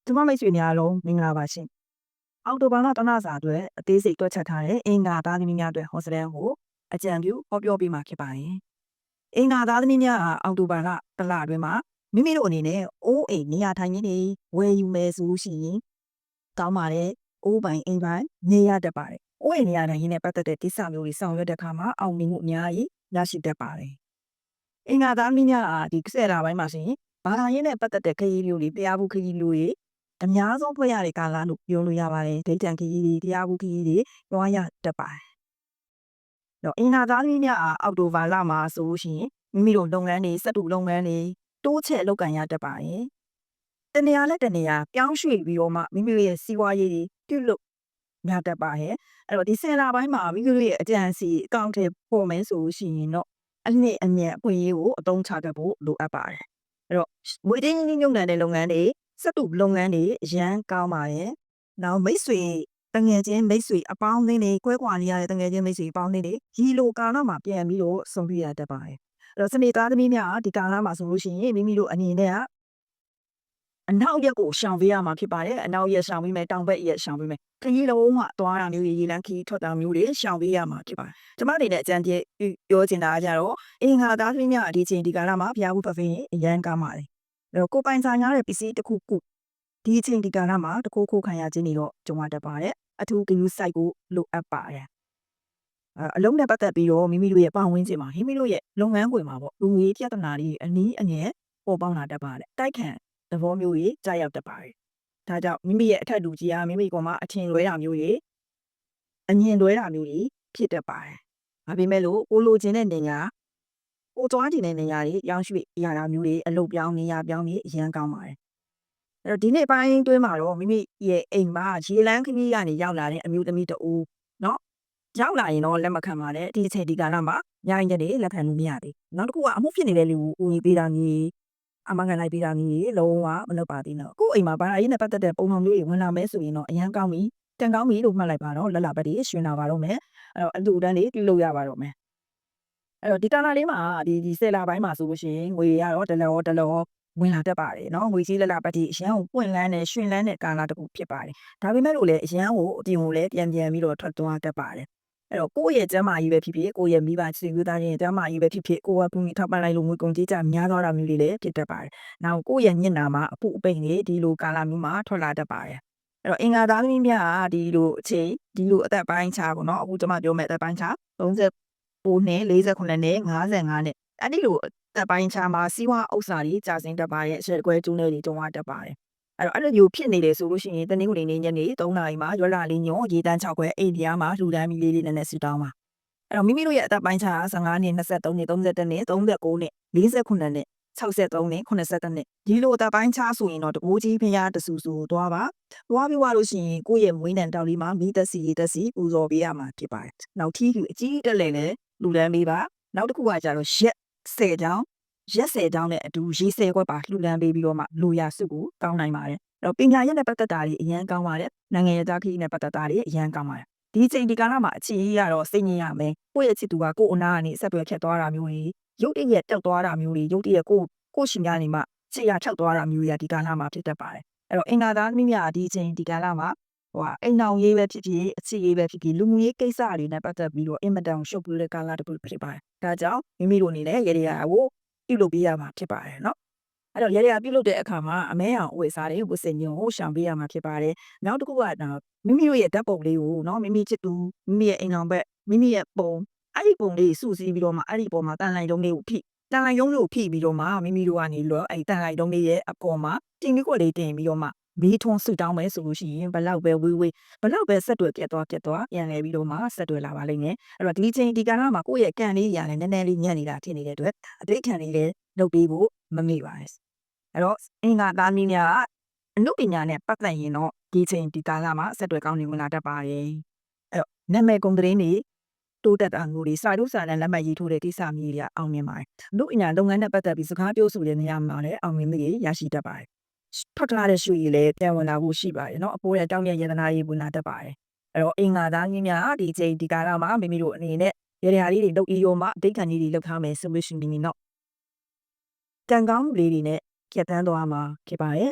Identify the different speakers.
Speaker 1: ကျမမိတ်ဆွေများလုံးမင်္ဂလာပါရှင်။အောက်တိုဘာလတလစာအတွက်အသေးစိတ်တွက်ချက်ထားတဲ့အင်္ဂါသားသမီးများအတွက်ဟောစတန်ကိုအကြံပြုဟောပြောပေးမှာဖြစ်ပါတယ်။အင်္ဂါသားသမီးများဟာအောက်တိုဘာလတလအတွင်းမှာမိမိတို့အနေနဲ့အိုးအိမ်နေရာထိုင်ခင်းတွေဝယ်ယူမယ်ဆိုလို့ရှိရင်ကောင်းပါတယ်။အိုးပိုင်အိမ်ပိုင်နေရတတ်ပါတယ်။အိုးအိမ်နေရာထိုင်ခင်းနဲ့ပတ်သက်တဲ့ကိစ္စမျိုးတွေဆောင်ရွက်တဲ့အခါမှာအောင်မြင်မှုအများကြီးရရှိတတ်ပါတယ်။အင်္ဂါသားသမီးများဟာဒီ10လပိုင်းမှာဆိုရင်ဘာသာရေးနဲ့ပတ်သက်တဲ့ခရီးမျိုးတွေတရားဘူးခရီးမျိုးတွေအများဆုံးဖွဲ့ရတဲ့ကာလလို့ပြောလို့ရပါတယ်ဒိဋ္ဌံခရီးတွေတရားဘူးခရီးတွေတွားရတတ်ပါတယ်တော့အင်္ဂါသားသမီးများအောက်တိုဘာလမှာဆိုလို့ရှိရင်မိမိတို့လုပ်ငန်းတွေစက်တူလုပ်ငန်းတွေတိုးချဲ့လုပ်ကင်ရတတ်ပါတယ်တနေရာနဲ့တနေရာပြောင်းရွှေ့ပြီးတော့မှမိမိတို့ရဲ့စီးပွားရေးတွေပြုလုပ်ရတတ်ပါတယ်အဲ့တော့ဒီ10လပိုင်းမှာမိမိတို့ရဲ့အကြံစီအကောင့်ထဲပေါ်မယ်ဆိုလို့ရှိရင်တော့အနှစ်အမြတ်အခွင့်အရေးကိုအသုံးချတတ်ဖို့လိုအပ်ပါတယ်အဲ့တော့ငွေတင်းညှိနှိုင်းတဲ့လုပ်ငန်းတွေစက်တူလုပ်ငန်းတွေအရန်ကောင်းပါတယ်။နောက်မိတ်ဆွေတငယ်ချင်းမိတ်ဆွေအပေါင်းအသင်းတွေကွဲကွာနေရတဲ့တငယ်ချင်းမိတ်ဆွေအပေါင်းအသင်းတွေဒီလိုကာလမှာပြန်ပြီးတော့ဆုံတွေ့ရတတ်ပါတယ်။အဲ့တော့စနေသားသမီးများဒီကာလမှာဆိုလို့ရှိရင်မိမိတို့အနေနဲ့ကအနောက်ရက်ကိုရှောင်ပေးရမှာဖြစ်ပါတယ်။အနောက်ရက်ရှောင်ပေးမယ်တောင်ဘက်ရက်ရှောင်ပေးမယ်။ခရီးလုံးကသွားတာမျိုးရေလန်းခီးထွက်တာမျိုးတွေရှောင်ပေးရမှာဖြစ်ပါတယ်။ကျမအနေနဲ့အကြံပြပြောချင်တာကြတော့အင်္ဂါသားသမီးများဒီချိန်ဒီကာလမှာဘုရားဘူးပဖင်းအရန်ကောင်းပါတယ်။အဲ့တော့ကိုပိုင်ဆိုင်ရတဲ့ပစ္စည်းတစ်ခုခုဒီအချိန်ဒီကာလမှာတခိုးခိုးခံရခြင်းတွေတော့ကြုံရတတ်ပါတယ်အထူးဂရုစိုက်ဖို့လိုအပ်ပါတယ်အလုံးနဲ့ပတ်သက်ပြီးတော့မိမိတို့ရဲ့ပတ်ဝန်းကျင်မှာမိမိတို့ရဲ့လုပ်ငန်းခွင်မှာပေါ့လူငွေပြဿနာတွေအနည်းအငယ်ပေါ်ပေါက်လာတတ်ပါတယ်တိုက်ခန့်သဘောမျိုးကြီးကြားရောက်တတ်ပါတယ်ဒါကြောင့်မိမိရဲ့အထက်လူကြီးအားမိမိကမှအထင်လွဲတာမျိုးကြီးအမြင်လွဲတာမျိုးကြီးဖြစ်တတ်ပါတယ်ဒါပေမဲ့လို့ကိုလိုချင်တဲ့နေရာကိုသွားချင်တဲ့နေရာတွေရောင်းရွှေ့ရတာမျိုးတွေအလုပ်ပြောင်းနေရာပြောင်းနေအရန်ကောင်းပါတယ်အဲ့တော့ဒီနေ့ပိုင်းတွင်းမှာတော့မိမိရဲ့အိမ်မှာရေလန်းခကြီးကနေရောက်လာတဲ့အမျိုးသမီးတဦးเนาะရောက်လာရင်တော့လက်မခံပါနဲ့ဒီအချိန်ဒီကာလမှာညရင်ရက်တွေလက်ခံလို့မရသေးနောက်တစ်ခုကအမှုဖြစ်နေတဲ့လူကိုဦးကြီးပေးတာကြီးအမကန်လိုက်ပေးတာကြီးလုံးဝမလုပ်ပါသေးတော့ကို့အိမ်မှာဘာသာရေးနဲ့ပတ်သက်တဲ့ပုံမှန်မျိုးတွေဝင်လာမဲဆိုရင်တော့အရန်ကောင်းပြီတန်ကောင်းပြီလို့မှတ်လိုက်ပါတော့လက်လာပတ်တွေရှင်လာပါတော့မယ်အဲ့တော့အလူတန်းတွေပြုလုပ်ရပါတော့မယ်အဲ့တော့ဒီကာလလေးမှာဒီ10လပိုင်းမှာဆိုလို့ရှိရင်ငွေရတော့တလောဝင်လာတတ်ပါတယ်နော်ငွေကြီးလက်လာပတ်ဒီအရန်ကိုပွင့်လန်းတဲ့ရှင်လန်းတဲ့ကာလတစ်ခုဖြစ်ပါတယ်ဒါပေမဲ့လို့လည်းအရန်ကိုအပြင်ကိုလည်းပြန်ပြီးတော့ထွက်သွားတတ်ပါတယ်အဲ့တော့ကိုယ့်ရဲ့ကျမ်းမာရေးပဲဖြစ်ဖြစ်ကိုယ့်ရဲ့မိဘဆွေမျိုးသားချင်းရဲ့ကျမ်းမာရေးပဲဖြစ်ဖြစ်ကိုယ်ကပူမီထောက်ပံ့လိုက်လို့ငွေကုန်ကြေးကြများသွားတာမျိုးတွေလည်းဖြစ်တတ်ပါတယ်နောက်ကိုယ့်ရဲ့ညင်နာမှာအပူအပိန်တွေဒီလိုကာလမျိုးမှာထွက်လာတတ်ပါတယ်အဲ့တော့အင်္ဂါသားသမီးများကဒီလိုအချိန်ဒီလိုအသက်ပိုင်းခြားပေါ့နော်အခုကျွန်မပြောမဲ့အသက်ပိုင်းခြား39နှစ်48နှစ်55နှစ်အဲ့ဒီလိုတက်ပိုင်းခြားမှာစီးပွားဥစ္စာတွေကြာစင်တက်ပါရဲ့ရက်ကွဲကျူးနေတွေတုံးဝတက်ပါတယ်အဲ့လိုမျိုးဖြစ်နေတယ်ဆိုလို့ရှိရင်တနင်္ဂနွေနေ့ညနေ3နာရီမှာရွက်လာလေးညောရေတန်း6ခွဲအိန္ဒိယမှာလူတန်းမီလေးလေးနဲ့ဆူတောင်းပါအဲ့တော့မိမိတို့ရဲ့အသက်ပိုင်းခြား15နှစ်23နှစ်31နှစ်39နှစ်49နှစ်63နှစ်63နှစ်82နှစ်ဒီလိုအသက်ပိုင်းခြားဆိုရင်တော့တကိုးကြီးဖျားတဆူဆူသွားပါသွားပြီးလို့ရှိရင်ကိုယ့်ရဲ့မွေးနံတောင်လေးမှာမိသက်စီပူဇော်ပေးရမှာဖြစ်ပါတယ်နောက်ထီးအကြီးတက်လည်းလူတန်းပေးပါနောက်တစ်ခုကကြတော့ရက်10ချောင်းနဲ့အတူရေး10ခွက်ပါလှူဒန်းပေးပြီးတော့မှလူရစုကိုကောင်းနိုင်ပါတယ်အဲ့တော့ပညာရေးနဲ့ပတ်သက်တာတွေအရန်ကောင်းပါတယ်နိုင်ငံရေးသားခရီးနဲ့ပတ်သက်တာတွေအရန်ကောင်းပါတယ်ဒီချိန်ဒီကာလမှာအခြေကြီးကတော့စိတ်ညစ်ရမယ်ကိုယ့်ရဲ့ချစ်သူကကိုယ့်အနာကနေဆက်သွယ်ဖြတ်သွားတာမျိုးတွေရုတ်တရက်တောက်သွားတာမျိုးတွေရုတ်တရက်ကိုရှင်များနေမှခြေရထောက်သွားတာမျိုးတွေကဒီကာလမှာဖြစ်တတ်ပါတယ်အဲ့တော့အင်္ဂါသားသမီးများဒီချိန်ဒီကာလမှာအိမ်အောင်ရေးပဲဖြစ်ဖြစ်အခြေရေးပဲဖြစ်ဖြစ်လူမှုရေးကိစ္စတွေနဲ့ပတ်သက်ပြီးတော့အင်မတန်ရှုပ်ပွေးတဲ့ကာလတစ်ခုဖြစ်ပါတယ်ဒါကြောင့်မိမိတို့အနေနဲ့ရေဒီယာကိုပြုလုပ်ပေးရမှာဖြစ်ပါတယ်เนาะအဲ့တော့ရေဒီယာပြုလုပ်တဲ့အခါမှာအမဲအောင်အဝတ်စားတွေဝတ်ဆင်ခြင်းကိုရှောင်ပေးရမှာဖြစ်ပါတယ်နောက်တစ်ခုကမိမိတို့ရဲ့ဓာတ်ပုံလေးကိုเนาะမိမိချစ်သူမိမိရဲ့အိမ်အောင်ဘက်မိမိရဲ့ပုံအဲ့ဒီပုံလေးစုစည်းပြီးတော့မှအဲ့ဒီပုံမှာတန်လိုက်တုံးလေးကိုဖိတန်လိုက်ရုံးလေးကိုဖိပြီးတော့မှမိမိတို့ကနေလို့အဲ့တန်လိုက်တုံးလေးရဲ့အပေါ်မှာတင်ပြီးခွက်လေးတင်ပြီးတော့မှမီးထွန်းဆူတောင်းမယ်ဆိုလို့ရှိရင်ဘလောက်ပဲဝေးဘလောက်ပဲဆက်တွေ့ပြတ်သွားပြန်လဲပြီးတော့မှဆက်တွေ့လာပါလိမ့်မယ်အဲ့တော့ဒီချိန်ဒီကာလမှာကိုယ့်ရဲ့ကန်လေးရတယ်နည်းနည်းလေးညံ့နေတာဖြစ်နေတဲ့အတွက်အတိတ်ခံလေးလည်းလုပ်ပေးဖို့မမေ့ပါနဲ့အဲ့တော့အင်္ဂါသားမီးများအနုပညာနဲ့ပတ်သက်ရင်တော့ဒီချိန်ဒီကာလမှာဆက်တွေ့ကောင်းနေဝင်လာတတ်ပါတယ်အဲ့တော့နာမည်ကုန်သတင်းတွေတိုးတက်တာမျိုးတွေစာရုပ်စာတမ်းလက်မှတ်ရေးထိုးတဲ့ကိစ္စမျိုးတွေအောင်မြင်ပါတယ်အနုပညာလုပ်ငန်းနဲ့ပတ်သက်ပြီးစကားပြောဆိုတဲ့နေရာမှာလည်းအောင်မြင်မှုတွေရရှိတတ်ပါတယ်ထွက်လာတဲ့ရွှေရည်လည်းပြန်ဝင်လာဖို့ရှိပါတယ်เนาะအပိုးရတောင်းရရတနာရေးဝင်လာတတ်ပါတယ်အဲ့တော့အင်္ဂါသားကြီးများဒီချိန်ဒီကာလမှာမိမိတို့အနေနဲ့ရေရာလေးတွေလုပ်ပြီးတော့မှအတိတ်ခံကြီးတွေလုပ်ထားမယ်ဆိုလို့ရှိရင်ဒီနေ့တော့တန်ကောင်းလေးတွေနဲ့ပြတ်တန်းသွားမှာဖြစ်ပါတယ်